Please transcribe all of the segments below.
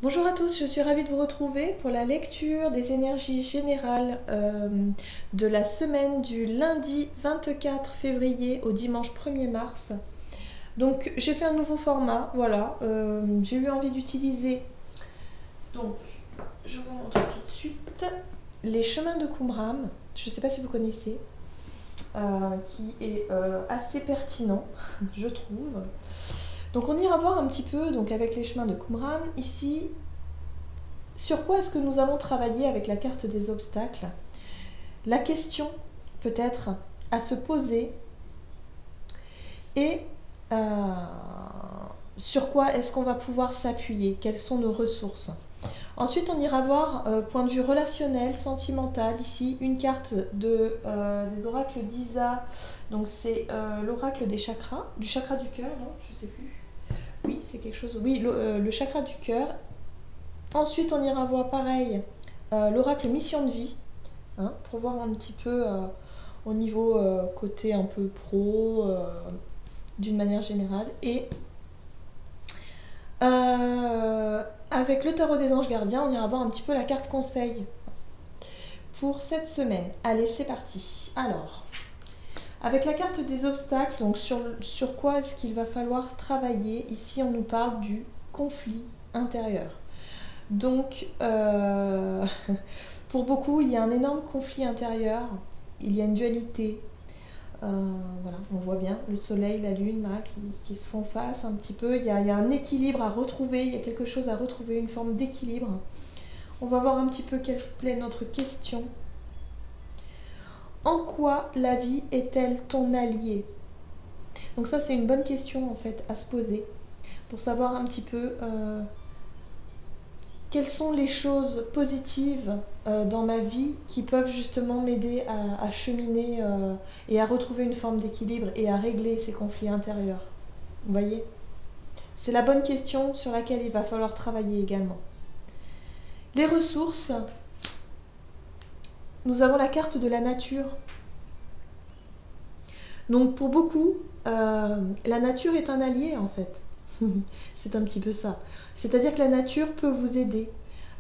Bonjour à tous, je suis ravie de vous retrouver pour la lecture des énergies générales de la semaine du lundi 24 février au dimanche 1er mars. Donc j'ai fait un nouveau format, voilà, j'ai eu envie d'utiliser, donc je vous montre tout de suite, les chemins de Qumran, je ne sais pas si vous connaissez, qui est assez pertinent, je trouve. Donc on ira voir un petit peu, donc avec les chemins de Qumran, ici, sur quoi est-ce que nous allons travailler avec la carte des obstacles? La question peut-être à se poser et sur quoi est-ce qu'on va pouvoir s'appuyer? Quelles sont nos ressources? Ensuite, on ira voir point de vue relationnel, sentimental. Ici, une carte des oracles d'Isa. Donc, c'est l'oracle des chakras, du chakra du cœur, non? Je ne sais plus. Oui, c'est quelque chose. Oui, le chakra du cœur. Ensuite, on ira voir pareil l'oracle mission de vie, hein, pour voir un petit peu au niveau côté un peu pro, d'une manière générale. Et avec le tarot des anges gardiens, on ira voir un petit peu la carte conseil pour cette semaine. Allez, c'est parti. Alors, avec la carte des obstacles, donc sur quoi est-ce qu'il va falloir travailler? Ici, on nous parle du conflit intérieur. Donc, pour beaucoup, il y a un énorme conflit intérieur, il y a une dualité. Voilà, on voit bien le soleil, la lune là, qui se font face un petit peu. Il y a un équilibre à retrouver, il y a quelque chose à retrouver, une forme d'équilibre. On va voir un petit peu quelle est notre question. En quoi la vie est-elle ton allié? Donc ça, c'est une bonne question en fait à se poser pour savoir un petit peu quelles sont les choses positives dans ma vie qui peuvent justement m'aider à cheminer et à retrouver une forme d'équilibre et à régler ces conflits intérieurs. Vous voyez? C'est la bonne question sur laquelle il va falloir travailler également. Les ressources, nous avons la carte de la nature. Donc pour beaucoup, la nature est un allié en fait. C'est un petit peu ça. C'est-à-dire que la nature peut vous aider.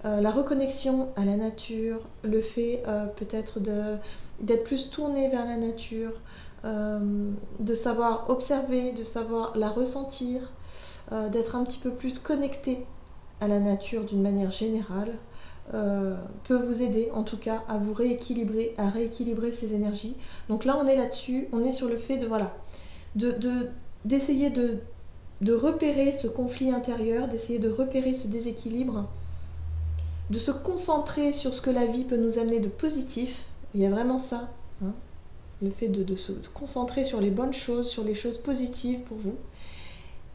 La reconnexion à la nature, le fait peut-être d'être plus tourné vers la nature, de savoir observer, de savoir la ressentir, d'être un petit peu plus connecté à la nature d'une manière générale, peut vous aider en tout cas à vous rééquilibrer, à rééquilibrer ces énergies. Donc là on est là-dessus, on est sur le fait de voilà, d'essayer de repérer ce conflit intérieur, d'essayer de repérer ce déséquilibre, de se concentrer sur ce que la vie peut nous amener de positif. Il y a vraiment ça, hein, le fait de se concentrer sur les bonnes choses, sur les choses positives pour vous,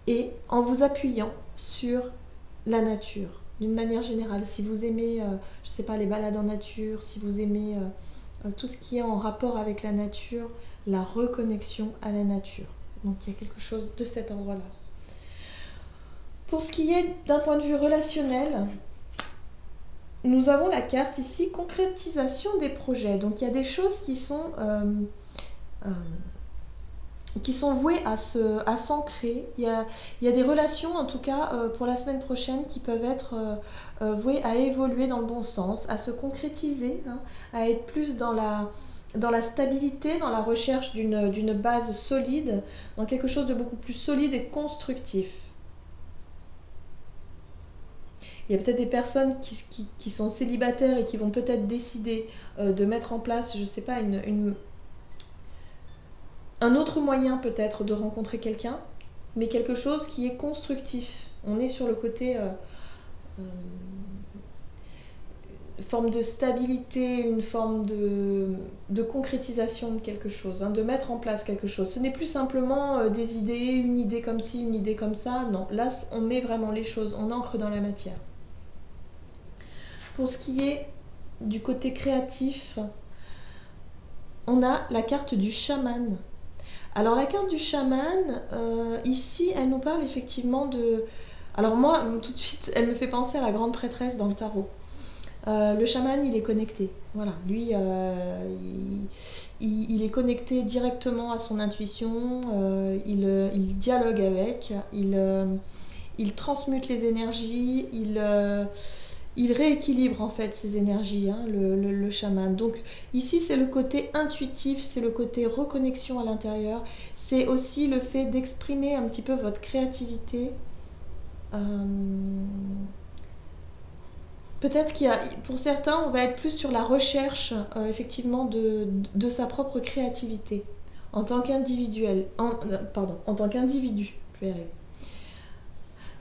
et en vous appuyant sur la nature, d'une manière générale. Si vous aimez, je ne sais pas, les balades en nature, si vous aimez tout ce qui est en rapport avec la nature, la reconnexion à la nature. Donc il y a quelque chose de cet ordre-là. Pour ce qui est d'un point de vue relationnel, nous avons la carte ici, concrétisation des projets. Donc il y a des choses qui sont vouées à s'ancrer. Il y a des relations, en tout cas pour la semaine prochaine, qui peuvent être vouées à évoluer dans le bon sens, à se concrétiser, hein, à être plus dans la stabilité, dans la recherche d'une base solide, dans quelque chose de beaucoup plus solide et constructif. Il y a peut-être des personnes qui sont célibataires et qui vont peut-être décider de mettre en place, je ne sais pas, un autre moyen peut-être de rencontrer quelqu'un, mais quelque chose qui est constructif. On est sur le côté forme de stabilité, une forme de concrétisation de quelque chose, hein, de mettre en place quelque chose. Ce n'est plus simplement des idées, une idée comme ci, une idée comme ça. Non, là on met vraiment les choses, on ancre dans la matière. Pour ce qui est du côté créatif, on a la carte du chaman. Alors la carte du chaman, ici, elle nous parle effectivement de... Alors moi, tout de suite, elle me fait penser à la grande prêtresse dans le tarot. Le chaman, il est connecté. Voilà, lui, il est connecté directement à son intuition, il dialogue avec, il transmute les énergies, il rééquilibre en fait ces énergies, hein, le chaman. Donc ici c'est le côté intuitif, c'est le côté reconnexion à l'intérieur, c'est aussi le fait d'exprimer un petit peu votre créativité. Peut-être qu'il y a, pour certains, on va être plus sur la recherche effectivement de sa propre créativité en tant qu'individuel, en tant qu'individu, je vais y arriver.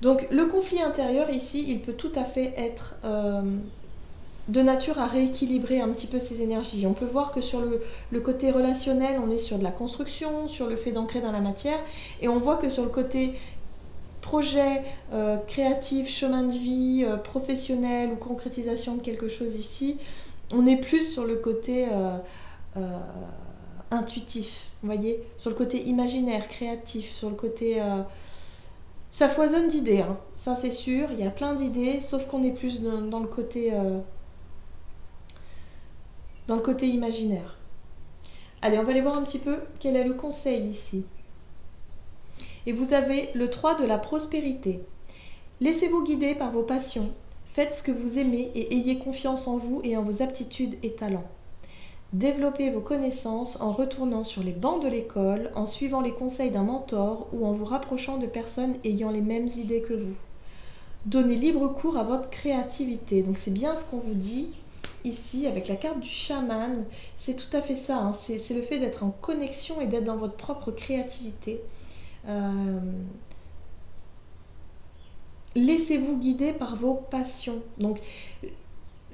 Donc le conflit intérieur ici, il peut tout à fait être de nature à rééquilibrer un petit peu ces énergies. On peut voir que sur le côté relationnel, on est sur de la construction, sur le fait d'ancrer dans la matière, et on voit que sur le côté projet créatif, chemin de vie, professionnel ou concrétisation de quelque chose ici, on est plus sur le côté intuitif, vous voyez, sur le côté imaginaire, créatif, sur le côté... ça foisonne d'idées, hein. Ça c'est sûr, il y a plein d'idées, sauf qu'on est plus dans le côté imaginaire. Allez, on va aller voir un petit peu quel est le conseil ici. Et vous avez le 3 de la prospérité. Laissez-vous guider par vos passions, faites ce que vous aimez et ayez confiance en vous et en vos aptitudes et talents. Développez vos connaissances en retournant sur les bancs de l'école, en suivant les conseils d'un mentor ou en vous rapprochant de personnes ayant les mêmes idées que vous. Donnez libre cours à votre créativité. Donc c'est bien ce qu'on vous dit ici avec la carte du chaman. C'est tout à fait ça, hein. C'est le fait d'être en connexion et d'être dans votre propre créativité. Laissez-vous guider par vos passions. Donc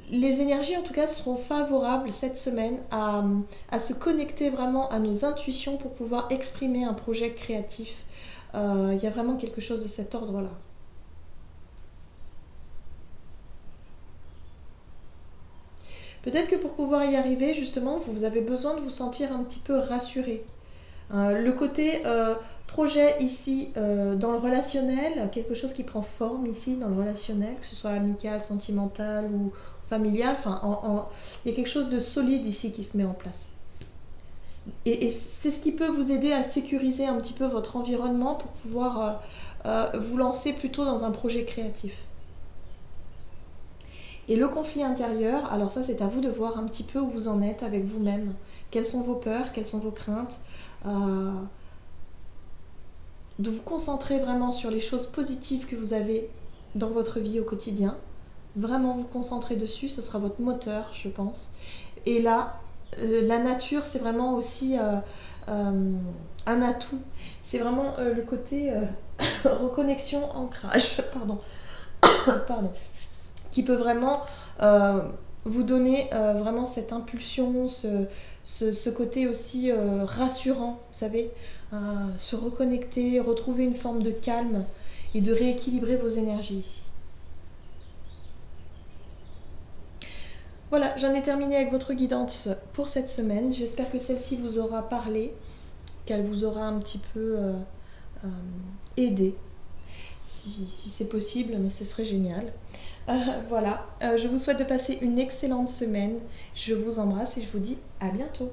les énergies en tout cas seront favorables cette semaine à se connecter vraiment à nos intuitions pour pouvoir exprimer un projet créatif. Il y a vraiment quelque chose de cet ordre-là. Peut-être que pour pouvoir y arriver, justement, vous avez besoin de vous sentir un petit peu rassuré. Le côté projet ici dans le relationnel, quelque chose qui prend forme ici dans le relationnel, que ce soit amical, sentimental ou familial, enfin, il y a quelque chose de solide ici qui se met en place. Et c'est ce qui peut vous aider à sécuriser un petit peu votre environnement pour pouvoir vous lancer plutôt dans un projet créatif. Et le conflit intérieur, alors ça c'est à vous de voir un petit peu où vous en êtes avec vous-même. Quelles sont vos peurs, quelles sont vos craintes, de vous concentrer vraiment sur les choses positives que vous avez dans votre vie au quotidien. Vraiment vous concentrer dessus, ce sera votre moteur, je pense. Et là, la nature, c'est vraiment aussi un atout. C'est vraiment le côté reconnexion, ancrage, pardon, qui peut vraiment vous donner vraiment cette impulsion, ce côté aussi rassurant, vous savez, se reconnecter, retrouver une forme de calme et de rééquilibrer vos énergies ici. Voilà, j'en ai terminé avec votre guidance pour cette semaine. J'espère que celle-ci vous aura parlé, qu'elle vous aura un petit peu aidé, si c'est possible, mais ce serait génial. Voilà, je vous souhaite de passer une excellente semaine. Je vous embrasse et je vous dis à bientôt.